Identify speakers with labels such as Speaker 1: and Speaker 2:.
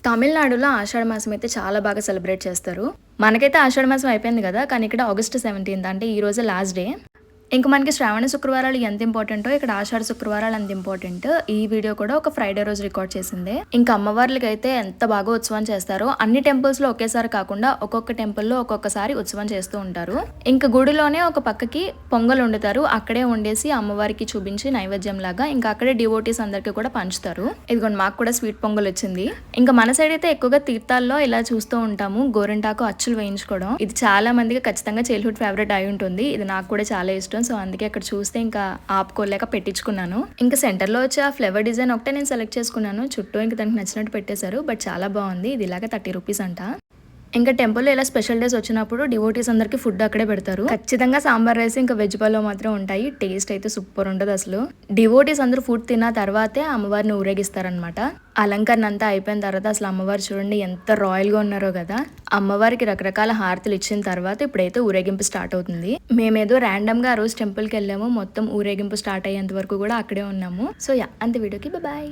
Speaker 1: తమిళనాడులో ఆషాఢ మాసం అయితే చాలా బాగా సెలబ్రేట్ చేస్తారు. మనకైతే ఆషాఢ మాసం అయిపోయింది కదా, కానీ ఇక్కడ ఆగస్ట్ 17 అంటే ఈ రోజే లాస్ట్ డే. ఇంక మనకి శ్రావణ శుక్రవారాలు ఎంత ఇంపార్టెంటో ఇక్కడ ఆషాఢ శుక్రవారాలు అంత ఇంపార్టెంట్. ఈ వీడియో కూడా ఒక ఫ్రైడే రోజు రికార్డ్ చేసిందే. ఇంకా అమ్మవార్లకి అయితే ఎంత బాగా ఉత్సవం చేస్తారో, అన్ని టెంపుల్స్ లో ఒకేసారి కాకుండా ఒక్కొక్క టెంపుల్ లో ఒక్కొక్కసారి ఉత్సవం చేస్తూ ఉంటారు. ఇంకా గుడిలోనే ఒక పక్కకి పొంగల్ వండుతారు, అక్కడే వండేసి అమ్మవారికి చూపించి నైవేద్యం లాగా ఇంకా అక్కడే డివోటీస్ అందరికి కూడా పంచుతారు. ఇదిగోండి మాకు కూడా స్వీట్ పొంగల్ వచ్చింది. ఇంకా మన సైడ్ అయితే ఎక్కువగా తీర్థాల్లో ఇలా చూస్తూ ఉంటాము, గోరింటాకు అచ్చులు వేయించుకోవడం. ఇది చాలా మందికి ఖచ్చితంగా చైల్డ్హుడ్ ఫేవరెట్ అయి ఉంటుంది. ఇది నాకు కూడా చాలా ఇష్టం. సో అందుకే అక్కడ చూస్తే ఇంకా ఆపుకోలేక పెట్టించుకున్నాను. ఇంకా సెంటర్ లో వచ్చి ఆ ఫ్లేవర్ డిజైన్ ఒకటే నేను సెలెక్ట్ చేసుకున్నాను. చుట్టూ ఇంకా దానికి నచ్చినట్టు పెట్టేశారు, బట్ చాలా బాగుంది. ఇది ఇలాగ 30 రూపీస్ అంట. ఇంకా టెంపుల్లో ఇలా స్పెషల్ డేస్ వచ్చినప్పుడు డివోటీస్ అందరికి ఫుడ్ అక్కడే పెడతారు. ఖచ్చితంగా సాంబార్ రైస్ ఇంకా వెజ్ పలావ్ మాత్రం ఉంటాయి. టేస్ట్ అయితే సూపర్ ఉంటుంది అసలు. డివోటీస్ అందరూ ఫుడ్ తిన్న తర్వాతే అమ్మవారిని ఊరేగిస్తారనమాట. అలంకరణ అంతా అయిపోయిన తర్వాత అసలు అమ్మవారు చూడండి ఎంత రాయల్ గా ఉన్నారో కదా. అమ్మవారికి రకరకాల హారతులు ఇచ్చిన తర్వాత ఇప్పుడైతే ఊరేగింపు స్టార్ట్ అవుతుంది. మేమేదో ర్యాండమ్ గా ఆ రోజు టెంపుల్ కి వెళ్ళాము, మొత్తం ఊరేగింపు స్టార్ట్ అయ్యేంత వరకు కూడా అక్కడే ఉన్నాము. సో యా, అంత వీడియోకి బాయ్.